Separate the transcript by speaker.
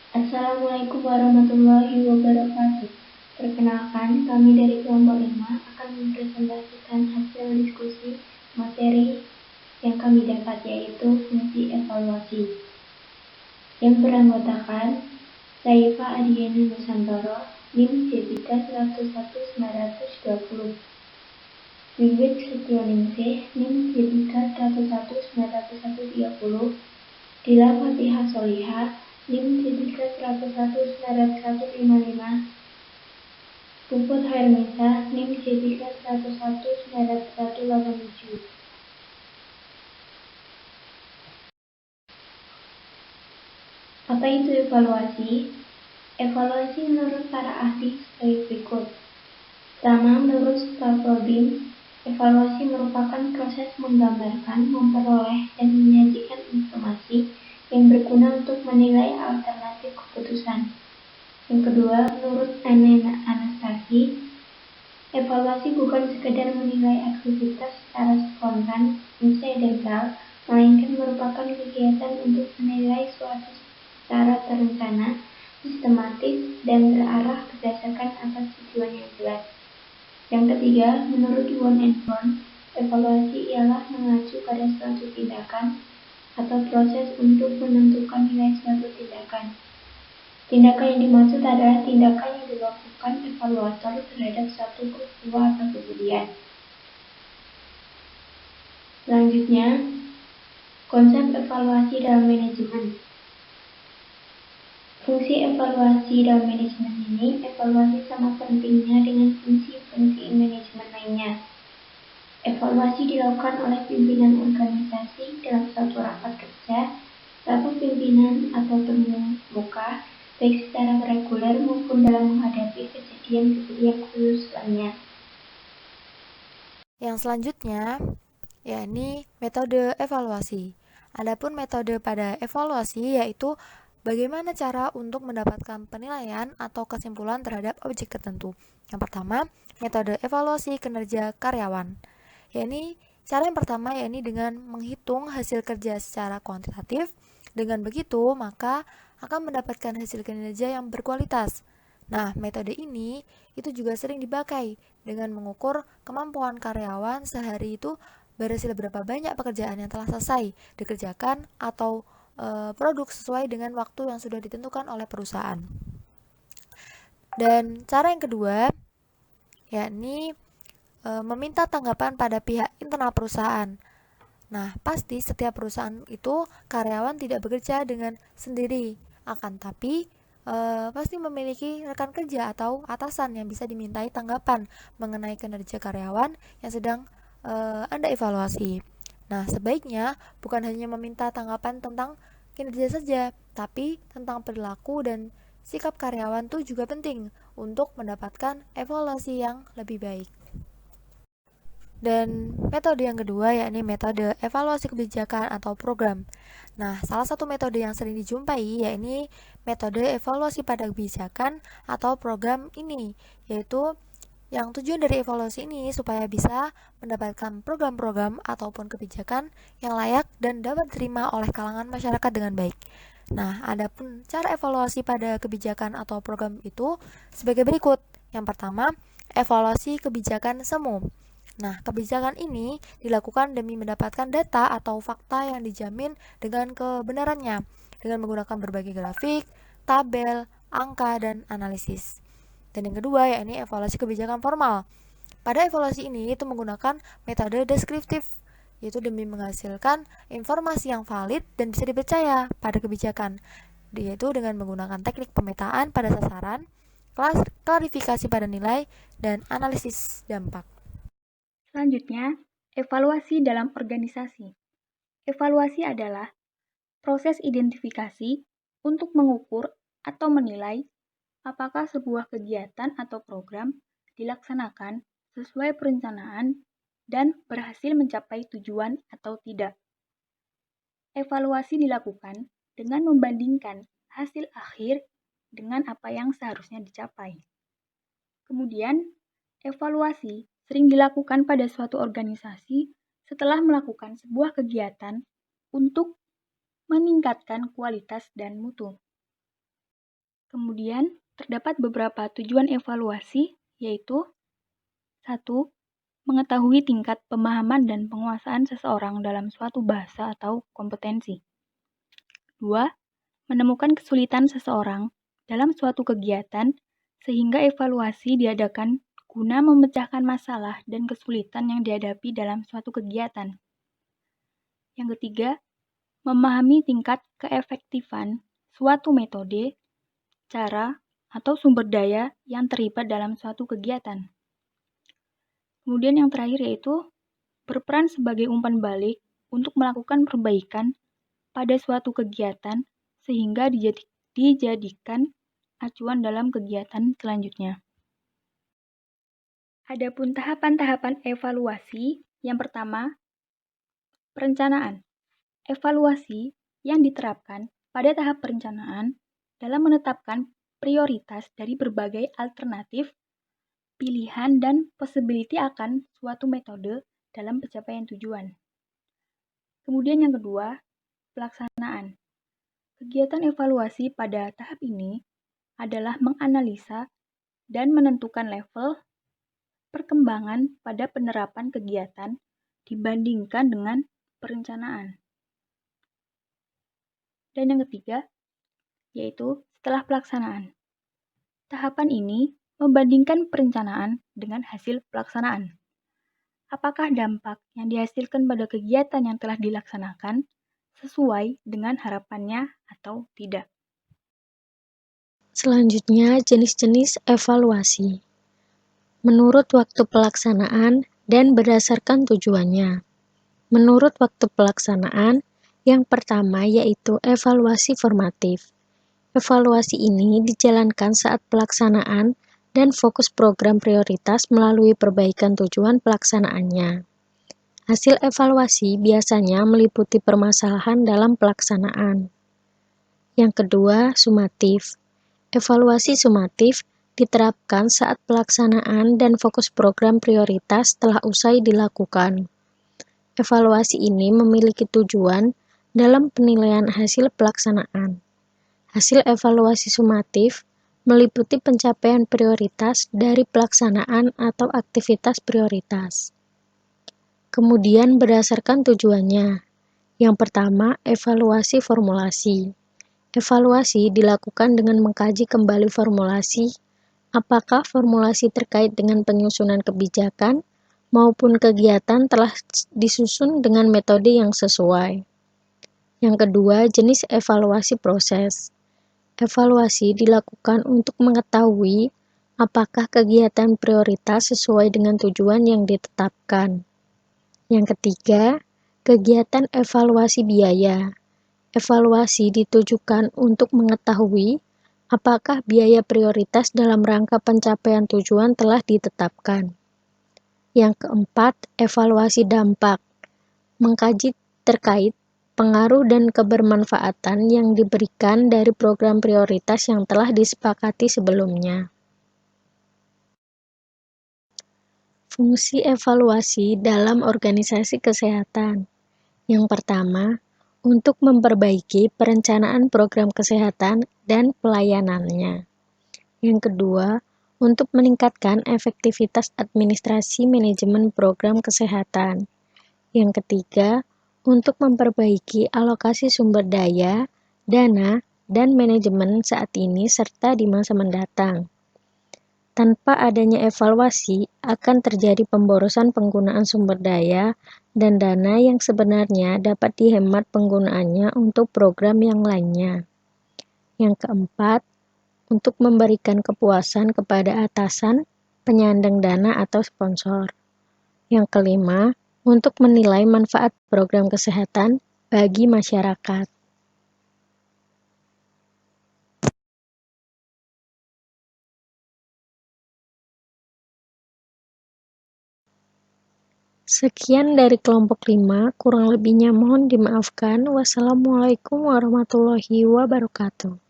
Speaker 1: Assalamualaikum warahmatullahi wabarakatuh. Perkenalkan, kami dari kelompok 5 akan mempresentasikan hasil diskusi materi yang kami dapat, yaitu fungsi evaluasi. Yang beranggotakan Saifa Adiana Nusantoro, NIM Jessica 101.920, Wiwit Setioningsih, NIM Jessica 101.930, Dila Fatihah Solihah, NIM Jessica 101.955, Puput Hairnisa, NIM Jessica 101.987. Apa itu evaluasi? Evaluasi menurut para ahli sebagai berikut. Pertama, menurut Staffelbein, evaluasi merupakan proses menggambarkan, memperoleh, dan menyajikan informasi yang berguna untuk menilai alternatif keputusan. Yang kedua, menurut Anastasi, evaluasi bukan sekedar menilai aktivitas secara spontan, insidental, melainkan merupakan kegiatan untuk menilai suatu secara terencana, sistematis, dan terarah berdasarkan atas tujuan yang jelas. Yang ketiga, menurut Won and Born, evaluasi ialah mengacu pada suatu tindakan atau proses untuk menentukan nilai suatu tindakan. Tindakan yang dimaksud adalah tindakan yang dilakukan evaluator terhadap suatu peristiwa atau kejadian. Selanjutnya, konsep evaluasi dalam manajemen. Fungsi evaluasi dalam manajemen ini, evaluasi sama pentingnya dengan fungsi-fungsi manajemen lainnya. Evaluasi dilakukan oleh pimpinan organisasi dalam suatu rapat kerja, rapat pimpinan atau terbuka, baik secara reguler maupun dalam menghadapi kejadian-kejadian khusus lainnya.
Speaker 2: Yang selanjutnya, yakni metode evaluasi. Adapun metode pada evaluasi yaitu bagaimana cara untuk mendapatkan penilaian atau kesimpulan terhadap objek tertentu. Yang pertama, metode evaluasi kinerja karyawan. Yakni cara yang pertama yakni dengan menghitung hasil kerja secara kuantitatif. Dengan begitu, maka akan mendapatkan hasil kinerja yang berkualitas. Nah, metode ini itu juga sering dipakai dengan mengukur kemampuan karyawan sehari itu berhasil berapa banyak pekerjaan yang telah selesai dikerjakan atau produk sesuai dengan waktu yang sudah ditentukan oleh perusahaan. Dan cara yang kedua yakni meminta tanggapan pada pihak internal perusahaan. Nah, pasti setiap perusahaan itu karyawan tidak bekerja dengan sendiri, akan tapi pasti memiliki rekan kerja atau atasan yang bisa dimintai tanggapan mengenai kinerja karyawan yang sedang Anda evaluasi. Nah, sebaiknya bukan hanya meminta tanggapan tentang kinerja saja, tapi tentang perilaku dan sikap karyawan itu juga penting untuk mendapatkan evaluasi yang lebih baik. Dan metode yang kedua yakni metode evaluasi kebijakan atau program. Nah, salah satu metode yang sering dijumpai yakni metode evaluasi pada kebijakan atau program ini, yaitu yang tujuan dari evaluasi ini supaya bisa mendapatkan program-program ataupun kebijakan yang layak dan dapat diterima oleh kalangan masyarakat dengan baik. Nah, adapun cara evaluasi pada kebijakan atau program itu sebagai berikut. Yang pertama, evaluasi kebijakan semu. Nah, kebijakan ini dilakukan demi mendapatkan data atau fakta yang dijamin dengan kebenarannya dengan menggunakan berbagai grafik, tabel, angka, dan analisis. Dan yang kedua yakni evaluasi kebijakan formal. Pada evaluasi ini itu menggunakan metode deskriptif, yaitu demi menghasilkan informasi yang valid dan bisa dipercaya pada kebijakan, yaitu dengan menggunakan teknik pemetaan pada sasaran, klarifikasi pada nilai, dan analisis dampak.
Speaker 3: Selanjutnya, evaluasi dalam organisasi. Evaluasi adalah proses identifikasi untuk mengukur atau menilai apakah sebuah kegiatan atau program dilaksanakan sesuai perencanaan dan berhasil mencapai tujuan atau tidak. Evaluasi dilakukan dengan membandingkan hasil akhir dengan apa yang seharusnya dicapai. Kemudian, evaluasi sering dilakukan pada suatu organisasi setelah melakukan sebuah kegiatan untuk meningkatkan kualitas dan mutu. Kemudian, terdapat beberapa tujuan evaluasi, yaitu 1. Mengetahui tingkat pemahaman dan penguasaan seseorang dalam suatu bahasa atau kompetensi. 2. Menemukan kesulitan seseorang dalam suatu kegiatan sehingga evaluasi diadakan guna memecahkan masalah dan kesulitan yang dihadapi dalam suatu kegiatan. Yang ketiga, memahami tingkat keefektifan suatu metode, cara, atau sumber daya yang terlibat dalam suatu kegiatan. Kemudian yang terakhir yaitu berperan sebagai umpan balik untuk melakukan perbaikan pada suatu kegiatan sehingga dijadikan acuan dalam kegiatan selanjutnya. Adapun tahapan-tahapan evaluasi, yang pertama, perencanaan. Evaluasi yang diterapkan pada tahap perencanaan dalam menetapkan prioritas dari berbagai alternatif, pilihan, dan possibility akan suatu metode dalam pencapaian tujuan. Kemudian yang kedua, pelaksanaan. Kegiatan evaluasi pada tahap ini adalah menganalisa dan menentukan level perkembangan pada penerapan kegiatan dibandingkan dengan perencanaan. Dan yang ketiga, yaitu setelah pelaksanaan. Tahapan ini membandingkan perencanaan dengan hasil pelaksanaan. Apakah dampak yang dihasilkan pada kegiatan yang telah dilaksanakan sesuai dengan harapannya atau tidak?
Speaker 4: Selanjutnya, jenis-jenis evaluasi. Menurut waktu pelaksanaan dan berdasarkan tujuannya. Menurut waktu pelaksanaan, yang pertama yaitu evaluasi formatif. Evaluasi ini dijalankan saat pelaksanaan dan fokus program prioritas melalui perbaikan tujuan pelaksanaannya. Hasil evaluasi biasanya meliputi permasalahan dalam pelaksanaan. Yang kedua, sumatif. Evaluasi sumatif diterapkan saat pelaksanaan dan fokus program prioritas telah usai dilakukan. Evaluasi ini memiliki tujuan dalam penilaian hasil pelaksanaan. Hasil evaluasi sumatif meliputi pencapaian prioritas dari pelaksanaan atau aktivitas prioritas. Kemudian berdasarkan tujuannya. Yang pertama, evaluasi formulasi. Evaluasi dilakukan dengan mengkaji kembali formulasi, apakah formulasi terkait dengan penyusunan kebijakan maupun kegiatan telah disusun dengan metode yang sesuai. Yang kedua, jenis evaluasi proses. Evaluasi dilakukan untuk mengetahui apakah kegiatan prioritas sesuai dengan tujuan yang ditetapkan. Yang ketiga, kegiatan evaluasi biaya. Evaluasi ditujukan untuk mengetahui apakah biaya prioritas dalam rangka pencapaian tujuan telah ditetapkan. Yang keempat, evaluasi dampak. Mengkaji terkait pengaruh dan kebermanfaatan yang diberikan dari program prioritas yang telah disepakati sebelumnya. Fungsi evaluasi dalam organisasi kesehatan. Yang pertama, untuk memperbaiki perencanaan program kesehatan dan pelayanannya. Yang kedua, untuk meningkatkan efektivitas administrasi manajemen program kesehatan. Yang ketiga, untuk memperbaiki alokasi sumber daya, dana, dan manajemen saat ini serta di masa mendatang. Tanpa adanya evaluasi, akan terjadi pemborosan penggunaan sumber daya dan dana yang sebenarnya dapat dihemat penggunaannya untuk program yang lainnya. Yang keempat, untuk memberikan kepuasan kepada atasan, penyandang dana atau sponsor. Yang kelima, untuk menilai manfaat program kesehatan bagi masyarakat. Sekian dari kelompok 5, kurang lebihnya mohon dimaafkan. Wassalamualaikum warahmatullahi wabarakatuh.